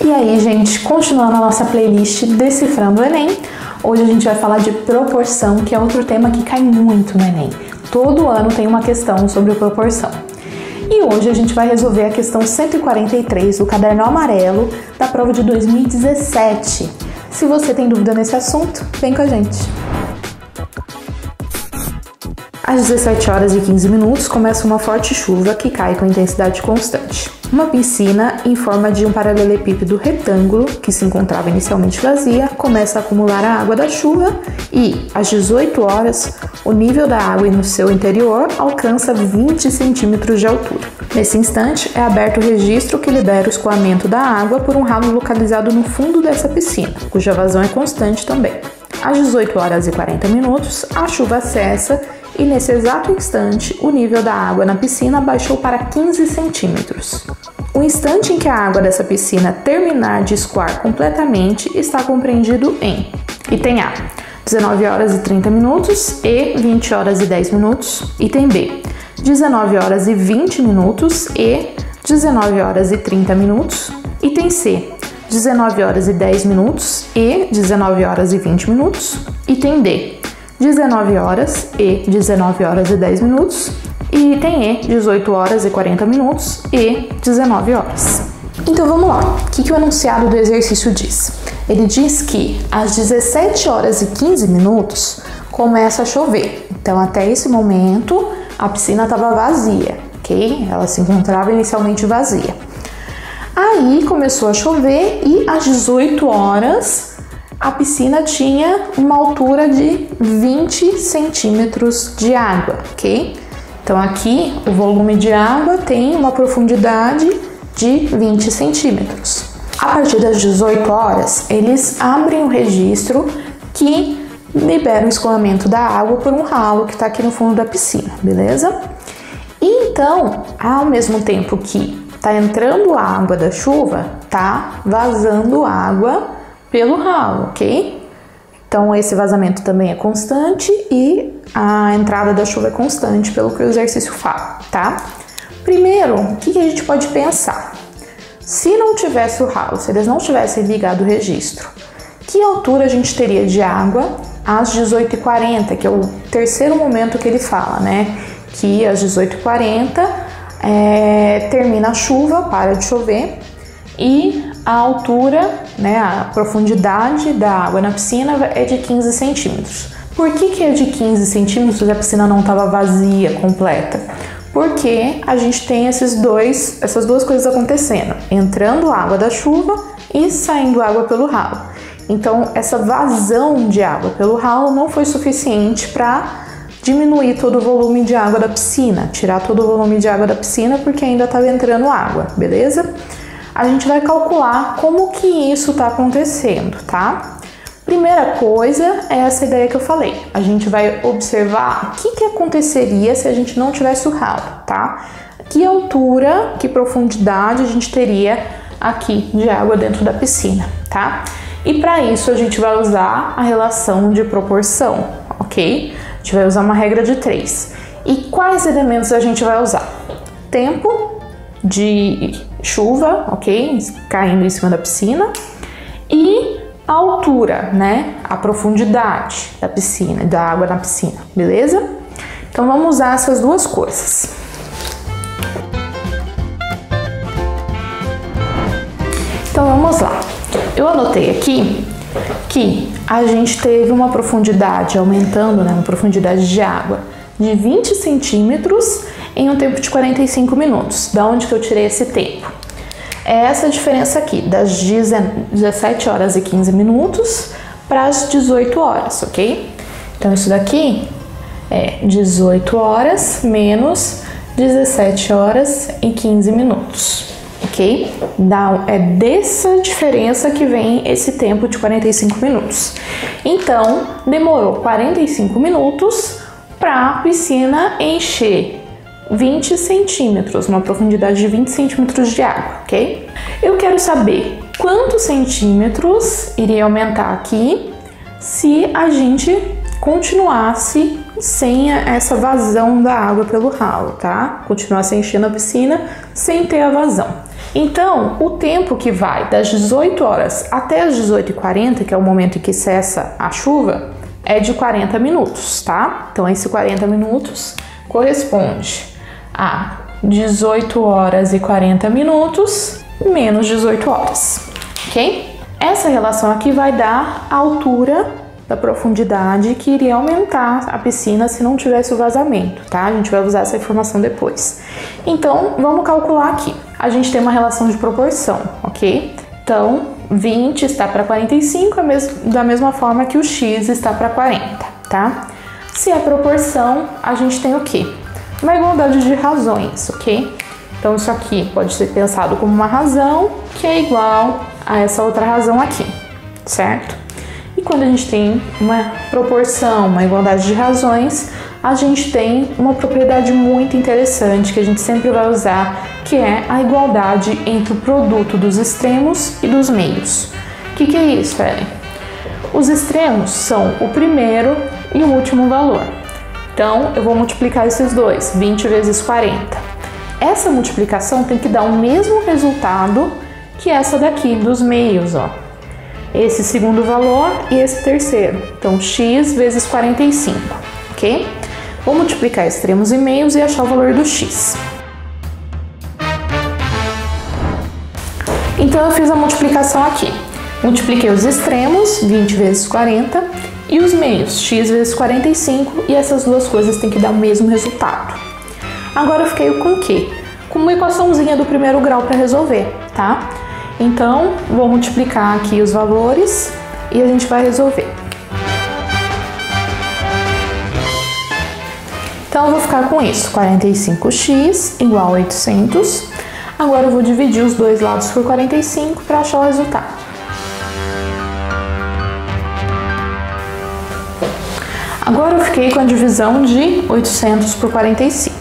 E aí, gente, continuando a nossa playlist Decifrando o Enem, hoje a gente vai falar de proporção, que é outro tema que cai muito no Enem. Todo ano tem uma questão sobre proporção. E hoje a gente vai resolver a questão 143 do caderno amarelo da prova de 2017. Se você tem dúvida nesse assunto, vem com a gente. Às 17 horas e 15 minutos começa uma forte chuva que cai com intensidade constante. Uma piscina em forma de um paralelepípedo retângulo, que se encontrava inicialmente vazia, começa a acumular a água da chuva e, às 18 horas, o nível da água no seu interior alcança 20 centímetros de altura. Nesse instante, é aberto o registro que libera o escoamento da água por um ralo localizado no fundo dessa piscina, cuja vazão é constante também. Às 18 horas e 40 minutos, a chuva cessa e, nesse exato instante, o nível da água na piscina baixou para 15 centímetros. O instante em que a água dessa piscina terminar de escoar completamente está compreendido em item A, 19 horas e 30 minutos e 20 horas e 10 minutos, item B, 19 horas e 20 minutos e 19 horas e 30 minutos, item C, 19 horas e 10 minutos e 19 horas e 20 minutos, item D, 19 horas e 19 horas e 10 minutos e item E, 18 horas e 40 minutos e 19 horas. Então vamos lá, o que o enunciado do exercício diz? Ele diz que às 17 horas e 15 minutos começa a chover. Então até esse momento a piscina estava vazia, ok? Ela se encontrava inicialmente vazia. Aí começou a chover e às 18 horas a piscina tinha uma altura de 20 centímetros de água, ok? Então aqui o volume de água tem uma profundidade de 20 centímetros. A partir das 18 horas, eles abrem o registro que libera o escoamento da água por um ralo que está aqui no fundo da piscina, beleza? E então, ao mesmo tempo que está entrando água da chuva, tá vazando água pelo ralo, ok? Então esse vazamento também é constante e a entrada da chuva é constante, pelo que o exercício fala, tá? Primeiro, o que a gente pode pensar? Se não tivesse o ralo, se eles não tivessem ligado o registro, que altura a gente teria de água às 18h40, que é o terceiro momento que ele fala, né? Que às 18h40 termina a chuva, para de chover, e a altura, né, a profundidade da água na piscina é de 15 centímetros. Por que é de 15 centímetros se a piscina não estava vazia, completa? Porque a gente tem essas duas coisas acontecendo, entrando água da chuva e saindo água pelo ralo. Então essa vazão de água pelo ralo não foi suficiente para diminuir todo o volume de água da piscina, tirar todo o volume de água da piscina porque ainda estava entrando água, beleza? A gente vai calcular como que isso está acontecendo, tá? Primeira coisa é essa ideia que eu falei. A gente vai observar o que aconteceria se a gente não tivesse o ralo, tá? Que altura, que profundidade a gente teria aqui de água dentro da piscina, tá? E para isso a gente vai usar a relação de proporção, ok? A gente vai usar uma regra de 3. E quais elementos a gente vai usar? Tempo de chuva, ok? Caindo em cima da piscina. E a altura, né? A profundidade da piscina, da água na piscina, beleza? Então vamos usar essas duas coisas. Então vamos lá. Eu anotei aqui que a gente teve uma profundidade aumentando, né? Uma profundidade de água de 20 centímetros em um tempo de 45 minutos. Da onde que eu tirei esse tempo? É essa diferença aqui, das 17 horas e 15 minutos para as 18 horas, ok? Então isso daqui é 18 horas menos 17 horas e 15 minutos, ok? É dessa diferença que vem esse tempo de 45 minutos. Então, demorou 45 minutos para a piscina encher 20 centímetros, uma profundidade de 20 centímetros de água, ok? Eu quero saber quantos centímetros iria aumentar aqui se a gente continuasse sem essa vazão da água pelo ralo, tá? Continuasse enchendo a piscina sem ter a vazão. Então, o tempo que vai das 18 horas até as 18h40, que é o momento em que cessa a chuva, é de 40 minutos, tá? Então, esse 40 minutos corresponde a 18 horas e 40 minutos menos 18 horas, ok? Essa relação aqui vai dar a altura da profundidade que iria aumentar a piscina se não tivesse o vazamento, tá? A gente vai usar essa informação depois. Então, vamos calcular aqui. A gente tem uma relação de proporção, ok? Então, 20 está para 45, da mesma forma que o x está para 40, tá? Se é proporção, a gente tem o quê? Uma igualdade de razões, ok? Então, isso aqui pode ser pensado como uma razão que é igual a essa outra razão aqui, certo? E quando a gente tem uma proporção, uma igualdade de razões, a gente tem uma propriedade muito interessante que a gente sempre vai usar, que é a igualdade entre o produto dos extremos e dos meios. O que é isso, Ellen? Os extremos são o primeiro e o último valor. Então, eu vou multiplicar esses dois, 20 vezes 40. Essa multiplicação tem que dar o mesmo resultado que essa daqui, dos meios, ó. Esse segundo valor e esse terceiro. Então, x vezes 45, ok? Vou multiplicar extremos e meios e achar o valor do x. Então, eu fiz a multiplicação aqui. Multipliquei os extremos, 20 vezes 40, e os meios, x vezes 45, e essas duas coisas têm que dar o mesmo resultado. Agora, eu fiquei com o quê? Com uma equaçãozinha do primeiro grau para resolver, tá? Então, vou multiplicar aqui os valores e a gente vai resolver. Então, eu vou ficar com isso, 45x igual a 800. Agora, eu vou dividir os dois lados por 45 para achar o resultado. Agora, eu fiquei com a divisão de 800 por 45.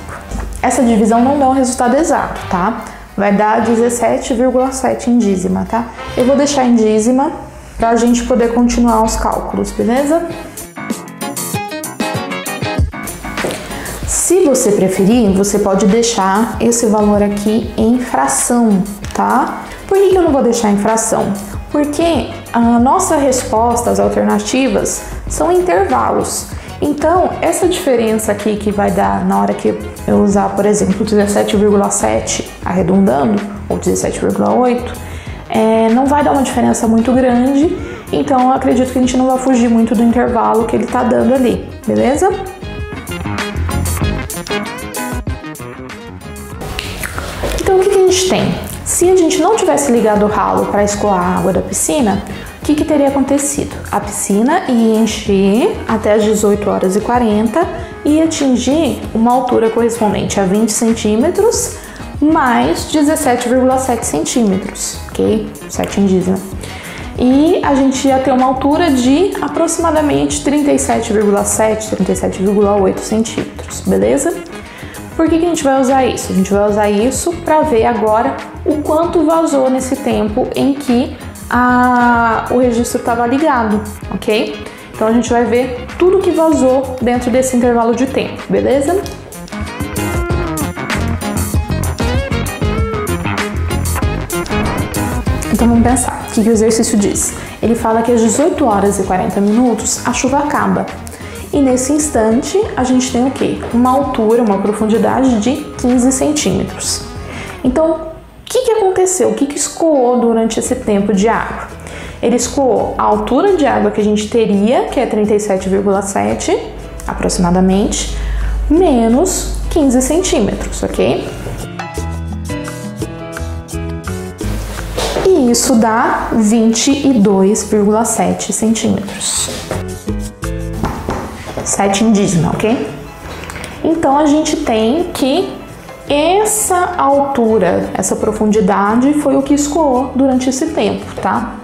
Essa divisão não dá um resultado exato, tá? Vai dar 17,7 em dízima, tá? Eu vou deixar em dízima para a gente poder continuar os cálculos, beleza? Se você preferir, você pode deixar esse valor aqui em fração, tá? Por que eu não vou deixar em fração? Porque a nossa resposta, as alternativas, são intervalos. Então, essa diferença aqui que vai dar na hora que eu usar, por exemplo, 17,7 arredondando, ou 17,8, não vai dar uma diferença muito grande, então eu acredito que a gente não vai fugir muito do intervalo que ele tá dando ali, beleza? Então, o que a gente tem? Se a gente não tivesse ligado o ralo para escoar a água da piscina, o que teria acontecido? A piscina ia encher até as 18 horas e 40 e atingir uma altura correspondente a 20 centímetros mais 17,7 centímetros, ok? 7 em dízima. E a gente ia ter uma altura de aproximadamente 37,7, 37,8 centímetros, beleza? Por que a gente vai usar isso? A gente vai usar isso para ver agora o quanto vazou nesse tempo em que o registro estava ligado, ok? Então a gente vai ver tudo que vazou dentro desse intervalo de tempo, beleza? Então vamos pensar, o que o exercício diz? Ele fala que às 18 horas e 40 minutos a chuva acaba. E nesse instante a gente tem o quê? Uma altura, uma profundidade de 15 centímetros. Então, o que aconteceu? O que escoou durante esse tempo de água? Ele escoou a altura de água que a gente teria, que é 37,7 aproximadamente, menos 15 centímetros, ok? E isso dá 22,7 centímetros. 7 em dízima, ok? Então, a gente tem que essa altura, essa profundidade foi o que escoou durante esse tempo, tá?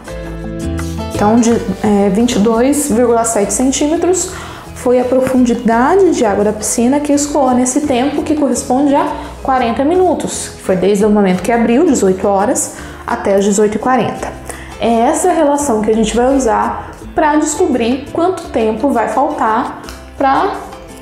Então, 22,7 centímetros foi a profundidade de água da piscina que escoou nesse tempo, que corresponde a 40 minutos. Foi desde o momento que abriu, 18 horas, até as 18h40. É essa relação que a gente vai usar para descobrir quanto tempo vai faltar para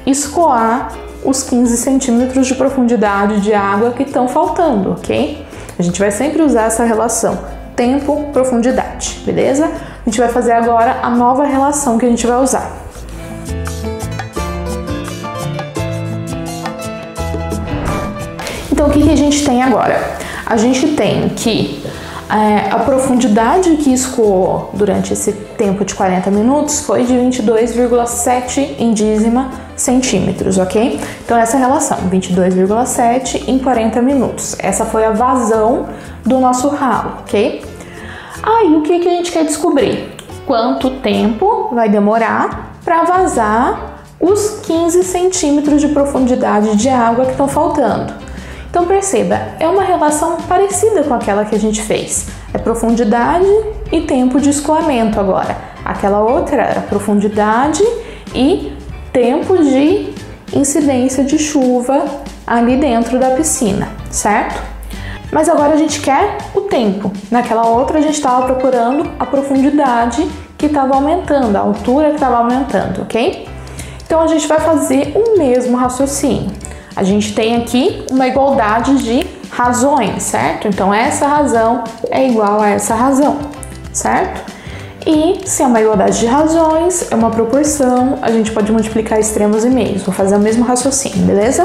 escoar os 15 centímetros de profundidade de água que estão faltando, ok? A gente vai sempre usar essa relação tempo-profundidade, beleza? A gente vai fazer agora a nova relação que a gente vai usar. Então, o que a gente tem agora? A gente tem que a profundidade que escoou durante esse tempo de 40 minutos foi de 22,7 em dízima centímetros, ok? Então, essa relação, 22,7 em 40 minutos. Essa foi a vazão do nosso ralo, ok? Aí, o que a gente quer descobrir? Quanto tempo vai demorar para vazar os 15 centímetros de profundidade de água que estão faltando? Então perceba, é uma relação parecida com aquela que a gente fez. É profundidade e tempo de escoamento agora. Aquela outra era profundidade e tempo de incidência de chuva ali dentro da piscina, certo? Mas agora a gente quer o tempo. Naquela outra a gente estava procurando a profundidade que estava aumentando, a altura que estava aumentando, ok? Então a gente vai fazer o mesmo raciocínio. A gente tem aqui uma igualdade de razões, certo? Então, essa razão é igual a essa razão, certo? E se é uma igualdade de razões, é uma proporção, a gente pode multiplicar extremos e meios. Vou fazer o mesmo raciocínio, beleza?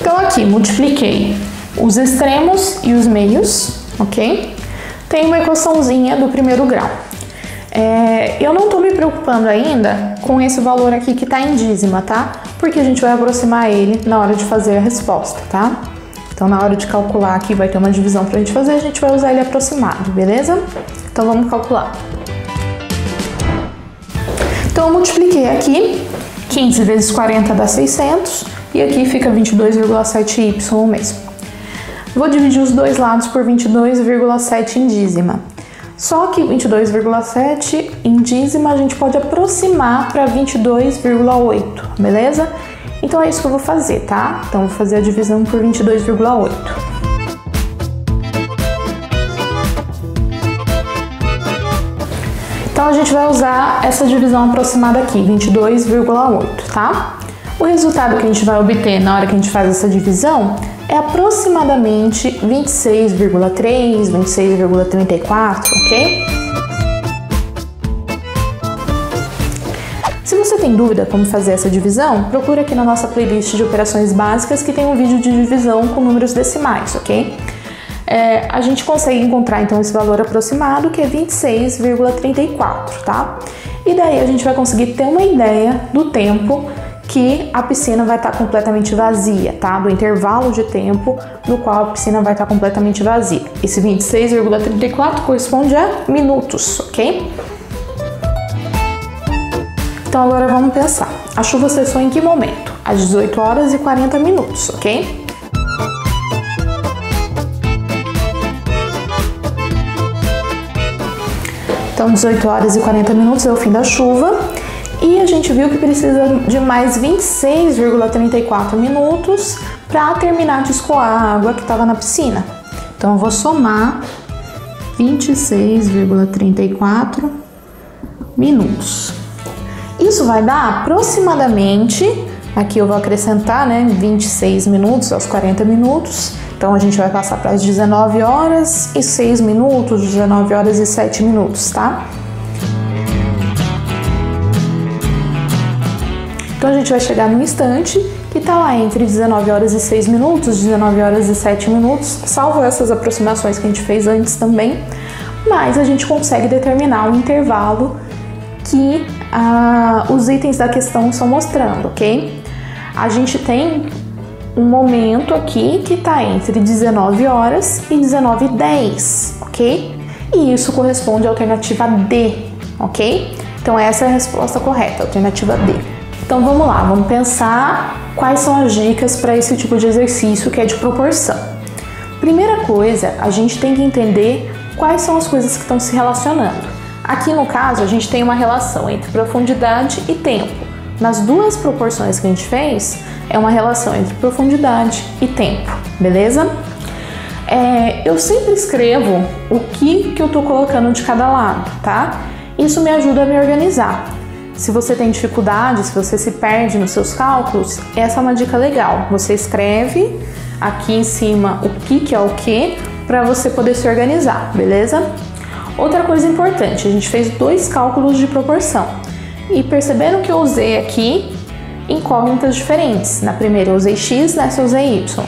Então, aqui, multipliquei os extremos e os meios, ok? Tem uma equaçãozinha do primeiro grau. Eu não tô me preocupando ainda com esse valor aqui que tá em dízima, tá? Porque a gente vai aproximar ele na hora de fazer a resposta, tá? Então, na hora de calcular aqui, vai ter uma divisão pra gente fazer, a gente vai usar ele aproximado, beleza? Então, vamos calcular. Então, eu multipliquei aqui, 15 vezes 40 dá 600, e aqui fica 22,7y mesmo. Vou dividir os dois lados por 22,7 em dízima. Só que 22,7 em dízima a gente pode aproximar para 22,8, beleza? Então é isso que eu vou fazer, tá? Então vou fazer a divisão por 22,8. Então a gente vai usar essa divisão aproximada aqui, 22,8, tá? O resultado que a gente vai obter na hora que a gente faz essa divisão é aproximadamente 26,3, 26,34, ok? Se você tem dúvida como fazer essa divisão, procura aqui na nossa playlist de operações básicas que tem um vídeo de divisão com números decimais, ok? A gente consegue encontrar então esse valor aproximado que é 26,34, tá? E daí a gente vai conseguir ter uma ideia do tempo que a piscina vai estar completamente vazia, tá? Do intervalo de tempo no qual a piscina vai estar completamente vazia. Esse 26,34 corresponde a minutos, ok? Então agora vamos pensar. A chuva cessou em que momento? Às 18 horas e 40 minutos, ok? Então 18 horas e 40 minutos é o fim da chuva. E a gente viu que precisa de mais 26,34 minutos para terminar de escoar a água que estava na piscina. Então, eu vou somar 26,34 minutos. Isso vai dar aproximadamente, aqui eu vou acrescentar, né, 26 minutos aos 40 minutos. Então, a gente vai passar para as 19 horas e 6 minutos, 19 horas e 7 minutos, tá? Então a gente vai chegar num instante que está lá entre 19 horas e 6 minutos, 19 horas e 7 minutos, salvo essas aproximações que a gente fez antes também, mas a gente consegue determinar o intervalo que os itens da questão estão mostrando, ok? A gente tem um momento aqui que está entre 19 horas e 19h10, ok? E isso corresponde à alternativa D, ok? Então essa é a resposta correta, alternativa D. Então vamos lá, vamos pensar quais são as dicas para esse tipo de exercício que é de proporção. Primeira coisa, a gente tem que entender quais são as coisas que estão se relacionando. Aqui no caso, a gente tem uma relação entre profundidade e tempo. Nas duas proporções que a gente fez, é uma relação entre profundidade e tempo, beleza? Eu sempre escrevo o que eu estou colocando de cada lado, tá? Isso me ajuda a me organizar. Se você tem dificuldade, se você se perde nos seus cálculos, essa é uma dica legal. Você escreve aqui em cima o que é o que, para você poder se organizar, beleza? Outra coisa importante, a gente fez 2 cálculos de proporção e perceberam que eu usei aqui incógnitas diferentes. Na primeira eu usei x, nessa eu usei y.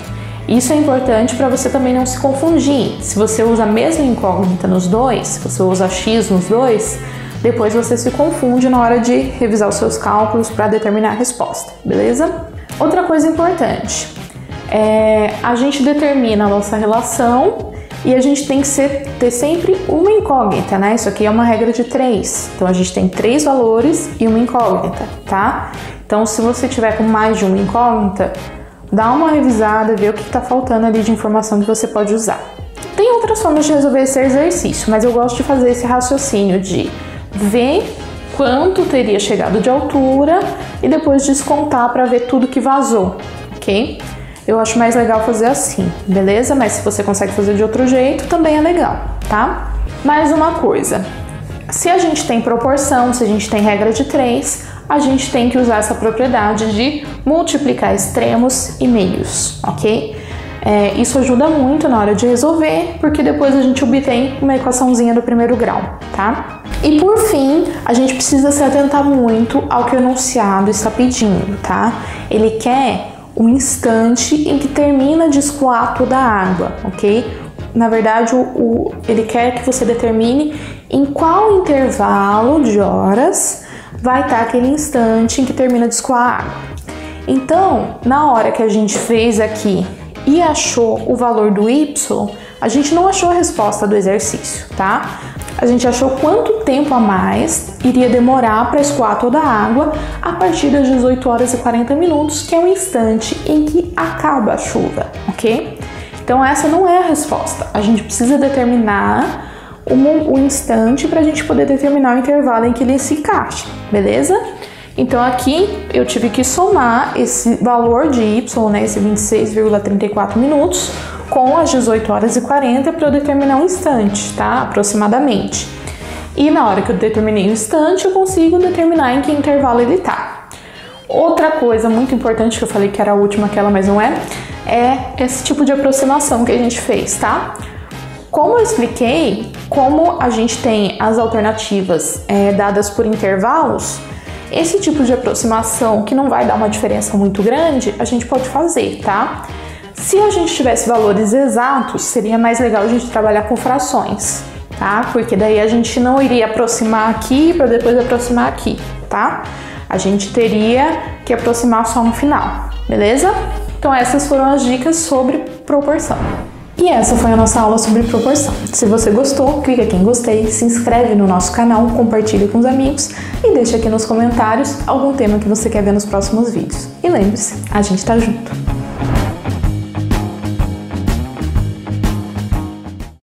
Isso é importante para você também não se confundir. Se você usa a mesma incógnita nos dois, se você usa x nos dois, depois você se confunde na hora de revisar os seus cálculos para determinar a resposta, beleza? Outra coisa importante, a gente determina a nossa relação e a gente tem que ter sempre uma incógnita, né? Isso aqui é uma regra de 3, então a gente tem 3 valores e uma incógnita, tá? Então se você tiver com mais de uma incógnita, dá uma revisada, vê o que está faltando ali de informação que você pode usar. Tem outras formas de resolver esse exercício, mas eu gosto de fazer esse raciocínio de ver quanto teria chegado de altura e depois descontar para ver tudo que vazou, ok? Eu acho mais legal fazer assim, beleza? Mas se você consegue fazer de outro jeito, também é legal, tá? Mais uma coisa, se a gente tem proporção, se a gente tem regra de 3, a gente tem que usar essa propriedade de multiplicar extremos e meios, ok? Isso ajuda muito na hora de resolver, porque depois a gente obtém uma equaçãozinha do primeiro grau, tá? E por fim, a gente precisa se atentar muito ao que o enunciado está pedindo, tá? Ele quer um instante em que termina de escoar toda a água, ok? Na verdade, ele quer que você determine em qual intervalo de horas vai estar aquele instante em que termina de escoar a água. Então, na hora que a gente fez aqui e achou o valor do y, a gente não achou a resposta do exercício, tá? A gente achou quanto tempo a mais iria demorar para escoar toda a água a partir das 18 horas e 40 minutos, que é o instante em que acaba a chuva, ok? Então essa não é a resposta. A gente precisa determinar o instante para a gente poder determinar o intervalo em que ele se encaixa, beleza? Então aqui eu tive que somar esse valor de y, né, esse 26,34 minutos, com as 18 horas e 40 para eu determinar um instante, tá? Aproximadamente. E na hora que eu determinei o instante, eu consigo determinar em que intervalo ele tá. Outra coisa muito importante que eu falei que era a última, aquela, mas não é esse tipo de aproximação que a gente fez, tá? Como eu expliquei, como a gente tem as alternativas dadas por intervalos, esse tipo de aproximação que não vai dar uma diferença muito grande, a gente pode fazer, tá? Se a gente tivesse valores exatos, seria mais legal a gente trabalhar com frações, tá? Porque daí a gente não iria aproximar aqui para depois aproximar aqui, tá? A gente teria que aproximar só no final, beleza? Então essas foram as dicas sobre proporção. E essa foi a nossa aula sobre proporção. Se você gostou, clica aqui em gostei, se inscreve no nosso canal, compartilha com os amigos e deixa aqui nos comentários algum tema que você quer ver nos próximos vídeos. E lembre-se, a gente tá junto!